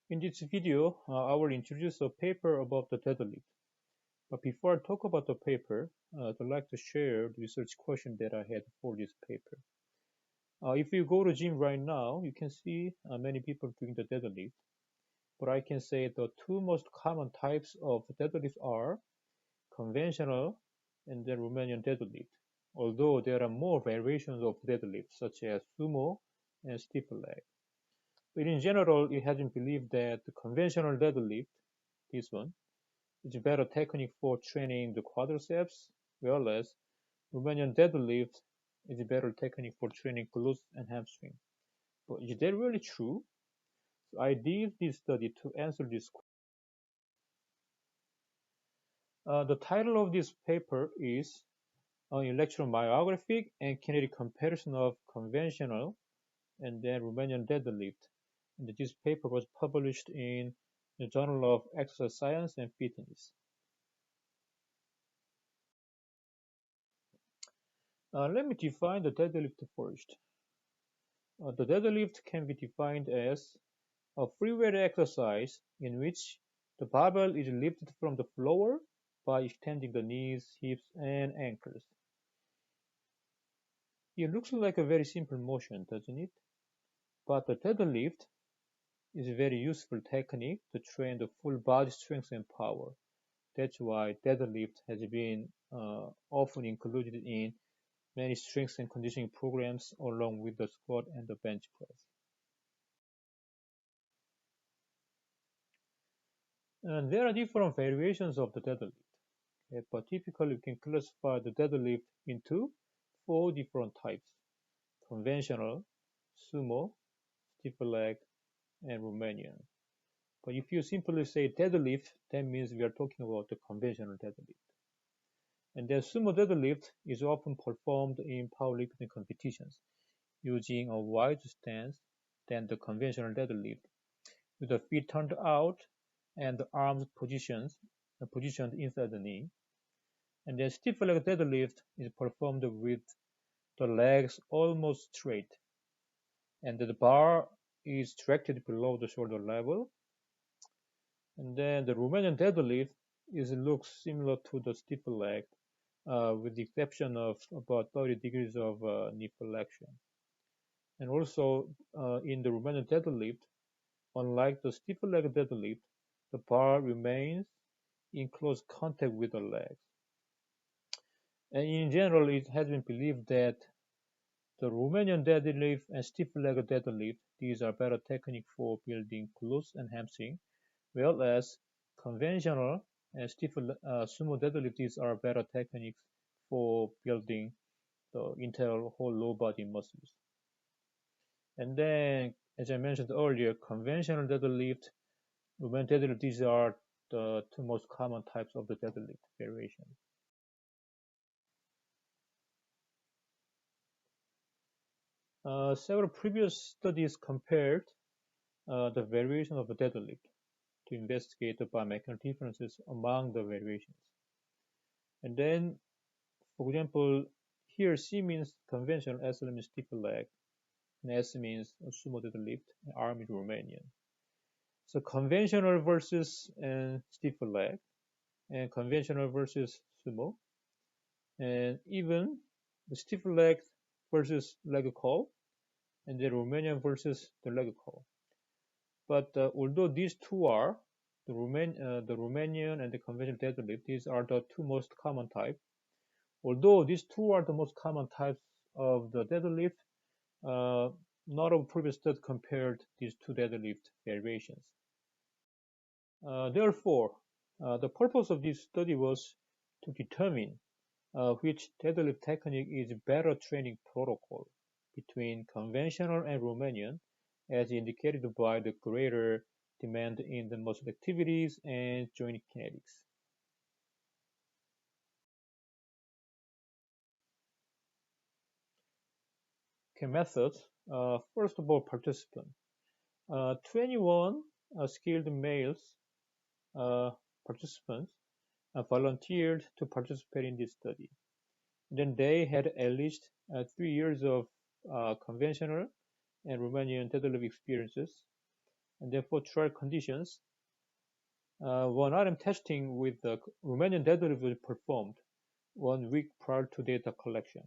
In this video, I will introduce a paper about the deadlift. But before I talk about the paper, I'd like to share the research question that I had for this paper. If you go to gym right now, you can see many people doing the deadlift. But I can say the two most common types of deadlift are conventional and then Romanian deadlift. Although there are more variations of deadlift, such as sumo and stiff leg. But in general, it has been believed that the conventional deadlift, this one, is a better technique for training the quadriceps, whereas Romanian deadlift is a better technique for training glutes and hamstring. But is that really true? So I did this study to answer this question. The title of this paper is an electromyographic and kinetic comparison of conventional and then Romanian deadlift. And this paper was published in the Journal of Exercise Science and Fitness. Let me define the deadlift first. The deadlift can be defined as a free weight exercise in which the barbell is lifted from the floor by extending the knees, hips, and ankles. It looks like a very simple motion, doesn't it? But the deadlift is a very useful technique to train the full body strength and power. That's why deadlift has been often included in many strength and conditioning programs along with the squat and the bench press. And there are different variations of the deadlift, okay, but typically we can classify the deadlift into four different types: conventional, sumo, stiff leg, and Romanian. But if you simply say deadlift, that means we are talking about the conventional deadlift. And the sumo deadlift is often performed in powerlifting competitions using a wider stance than the conventional deadlift, with the feet turned out and the arms positioned inside the knee. And then stiff leg deadlift is performed with the legs almost straight, and the bar is directed below the shoulder level. And then the Romanian deadlift looks similar to the stiff leg, with the exception of about 30 degrees of knee flexion. And also in the Romanian deadlift, unlike the stiff leg deadlift, the bar remains in close contact with the legs. And in general, it has been believed that the Romanian deadlift and stiff leg deadlift, these are better techniques for building glutes and hamstring, whereas conventional and stiff sumo deadlift, these are better techniques for building the entire whole lower body muscles. And then, as I mentioned earlier, conventional deadlift, Romanian deadlift, these are the two most common types of the deadlift variation. Several previous studies compared the variation of the deadlift to investigate the biomechanical differences among the variations. And then, for example, here C means conventional, S means stiff leg, and S means sumo deadlift, and R means Romanian. So conventional versus stiff leg, and conventional versus sumo, and even the stiff leg versus leg curl, and the Romanian versus the leg curl. But although these two are the Romanian and the conventional deadlift, these are the two most common types. Although these two are the most common types of the deadlift, none of previous studies compared these two deadlift variations. Therefore, the purpose of this study was to determine which deadlift technique is better training protocol between conventional and Romanian, as indicated by the greater demand in the muscle activities and joint kinetics. Okay, methods. First of all, participant. 21 skilled males participants volunteered to participate in this study. Then they had at least 3 years of conventional and Romanian deadlift experiences, And then for trial conditions, 1RM testing with the Romanian deadlift was performed 1 week prior to data collection.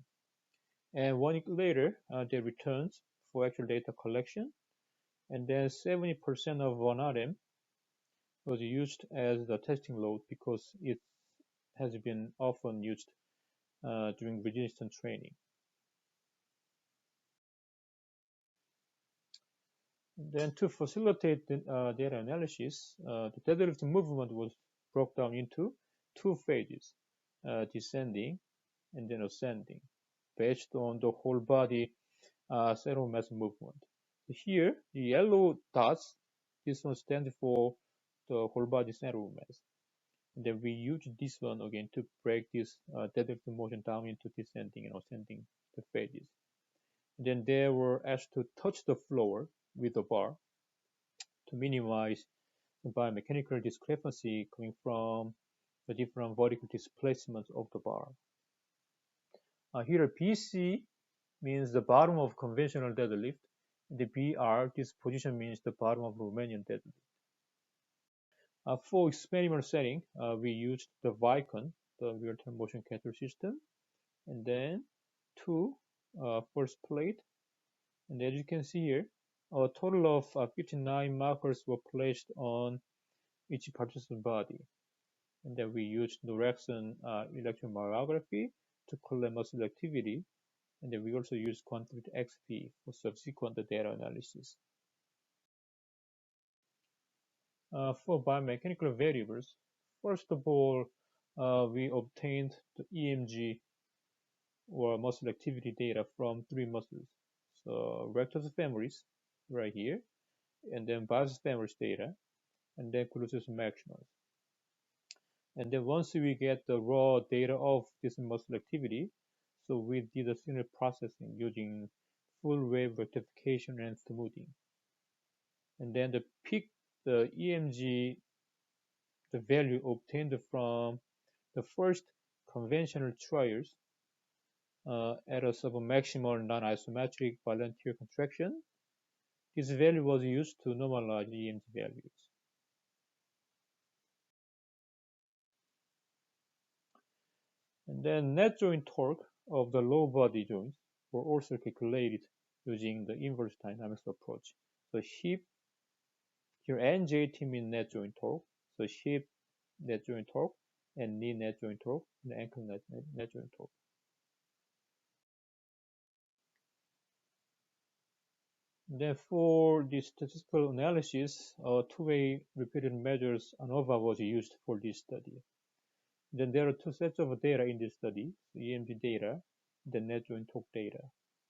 And 1 week later, they returned for actual data collection. And then 70% of 1RM was used as the testing load because it has been often used during resistance training. Then to facilitate the data analysis, the deadlift movement was broke down into 2 phases, descending and then ascending, based on the whole body central mass movement. So here, the yellow dots, this one stands for the whole body central mass. And then we use this one again to break this deadlift motion down into descending and ascending the phases. And then they were asked to touch the floor with the bar to minimize the biomechanical discrepancy coming from the different vertical displacements of the bar. Here, BC means the bottom of conventional deadlift. The BR, this position means the bottom of Romanian deadlift. For experimental setting, we used the Vicon, the real-time motion capture system, and then two first plate. And as you can see here, a total of 59 markers were placed on each participant body. And then we used Norexon electromyography to collect muscle activity. And then we also used quantitative XP for subsequent data analysis. For biomechanical variables, first of all, we obtained the EMG or muscle activity data from 3 muscles. So rectus femoris right here, and then biceps femoris data, and then gluteus maximus. And then once we get the raw data of this muscle activity, so we did a signal processing using full wave rectification and smoothing. And then the EMG, the value obtained from the first conventional trials at a submaximal non-isometric volunteer contraction. This value was used to normalize EMG values. And then net joint torque of the low body joints were also calculated using the inverse dynamics approach. So hip, here NJT means net joint torque. So hip net joint torque and knee net joint torque and ankle net joint torque. Then for the statistical analysis, two-way repeated measures ANOVA was used for this study. Then there are 2 sets of data in this study, the EMG data, the net joint torque data.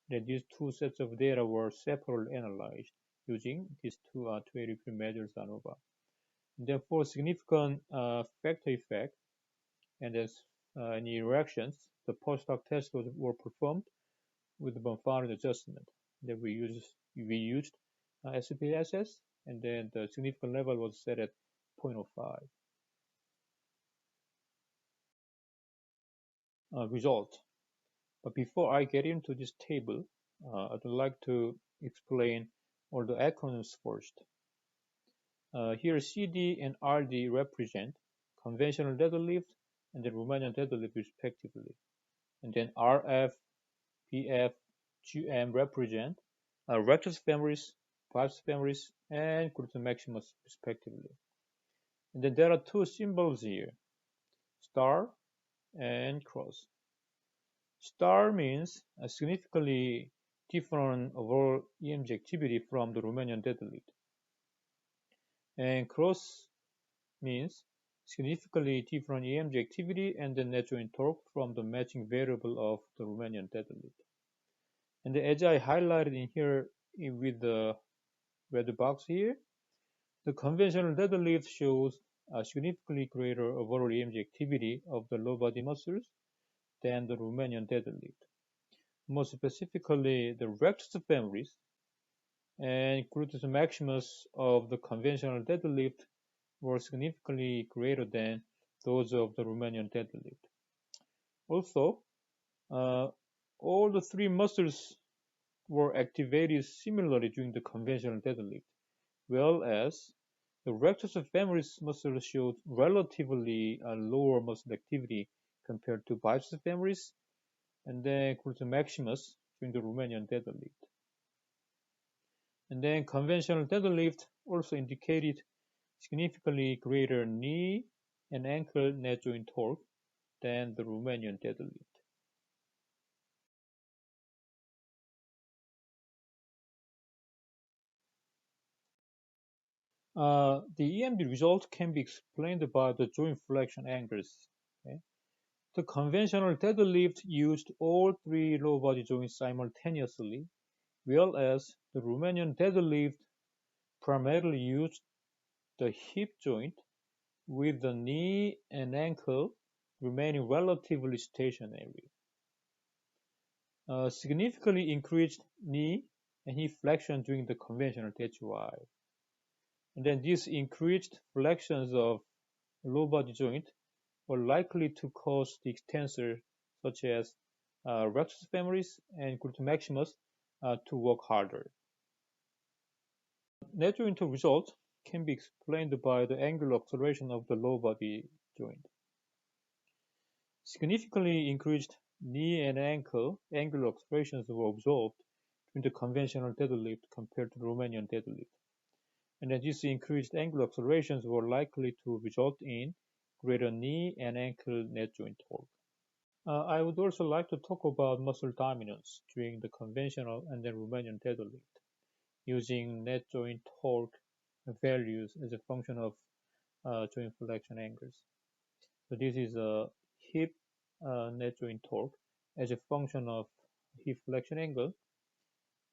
Then these 2 sets of data were separately analyzed using these two-way repeated measures ANOVA. And then for significant factor effect and then any reactions, the post-hoc tests were performed with the boundary adjustment. Then we used SPSS, and then the significant level was set at 0.05. Result. But before I get into this table, I'd like to explain all the acronyms first. Here CD and RD represent conventional deadlift and the Romanian deadlift respectively. And then RF, PF, GM represent rectus femoris, biceps femoris, and gluteus maximus respectively. And then there are 2 symbols here, star and cross. Star means a significantly different overall EMG activity from the Romanian deadlift. And cross means significantly different EMG activity and the net joint torque from the matching variable of the Romanian deadlift. And as I highlighted in here with the red box here, the conventional deadlift shows a significantly greater overall EMG activity of the low body muscles than the Romanian deadlift. More specifically, the rectus femoris and gluteus maximus of the conventional deadlift were significantly greater than those of the Romanian deadlift. Also, all the 3 muscles were activated similarly during the conventional deadlift, whereas the rectus femoris muscle showed relatively lower muscle activity compared to biceps femoris and then glutes maximus during the Romanian deadlift. And then conventional deadlift also indicated significantly greater knee and ankle net joint torque than the Romanian deadlift. The EMD result can be explained by the joint flexion angles. Okay? The conventional deadlift used all three lower body joints simultaneously, whereas the Romanian deadlift primarily used the hip joint with the knee and ankle remaining relatively stationary. Significantly increased knee and hip flexion during the conventional DHY. And then these increased flexions of lower body joint were likely to cause the extensor such as rectus femoris and glutes maximus to work harder. Net joint result can be explained by the angular acceleration of the lower body joint. Significantly increased knee and ankle angular accelerations were observed in the conventional deadlift compared to the Romanian deadlift. And then these increased angular accelerations were likely to result in greater knee and ankle net joint torque. I would also like to talk about muscle dominance during the conventional and then Romanian deadlift using net joint torque values as a function of joint flexion angles. So this is a hip net joint torque as a function of hip flexion angle.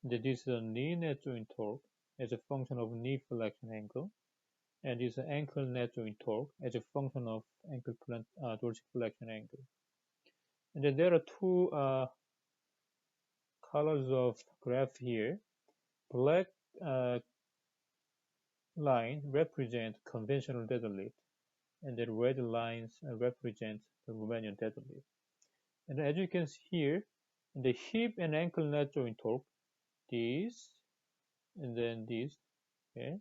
This is a knee net joint torque as a function of knee flexion angle. And this is ankle net joint torque as a function of ankle dorsiflexion angle. And then there are two colors of graph here. Black line represent conventional deadlift, and the red lines represent the Romanian deadlift. And as you can see here, the hip and ankle net joint torque, this, and then this, okay?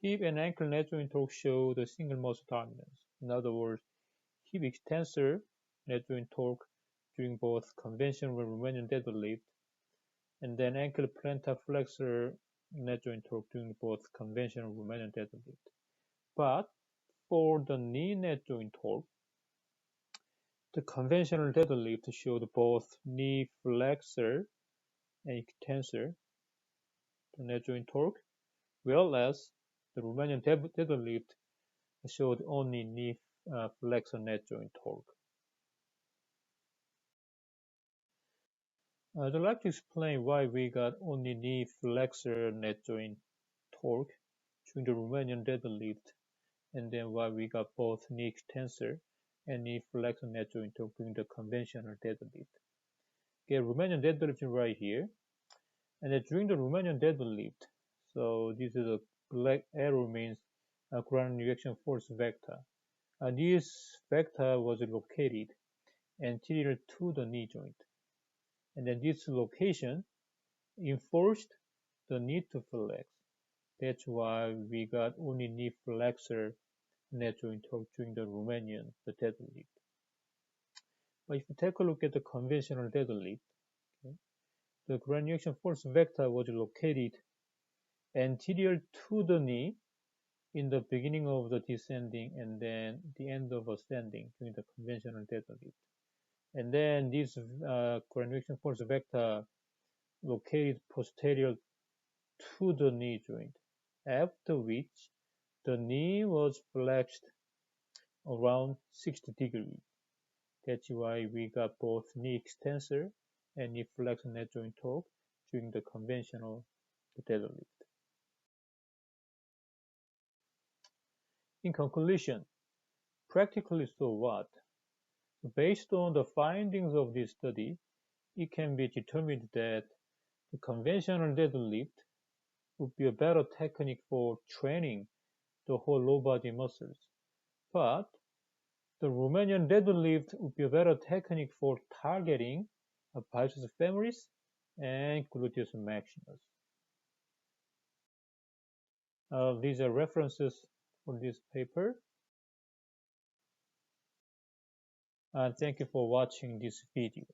Hip and ankle net joint torque show the single muscle dominance. In other words, hip extensor net joint torque during both conventional and Romanian deadlift, and then ankle plantar flexor net joint torque during both conventional and Romanian deadlift. But for the knee net joint torque, the conventional deadlift showed both knee flexor and extensor net joint torque, whereas the Romanian deadlift showed only knee flexor net joint torque. I'd like to explain why we got only knee flexor net joint torque during the Romanian deadlift, and then why we got both knee extensor and knee flexor net joint torque during the conventional deadlift. Okay, Romanian deadlift right here, and then during the Romanian deadlift, so this is a black arrow means ground reaction force vector. This vector was located anterior to the knee joint. And then this location enforced the knee to flex. That's why we got only knee flexor net joint torque during the Romanian deadlift. But if you take a look at the conventional deadlift, okay, the ground reaction force vector was located anterior to the knee in the beginning of the descending and then the end of ascending during the conventional deadlift. And then this ground reaction force vector located posterior to the knee joint, after which the knee was flexed around 60 degrees. That's why we got both knee extensor and knee flexor net joint torque during the conventional deadlift. In conclusion, practically so what? Based on the findings of this study, it can be determined that the conventional deadlift would be a better technique for training the whole lower body muscles. But the Romanian deadlift would be a better technique for targeting biceps femoris and gluteus maximus. These are references for this paper. And thank you for watching this video.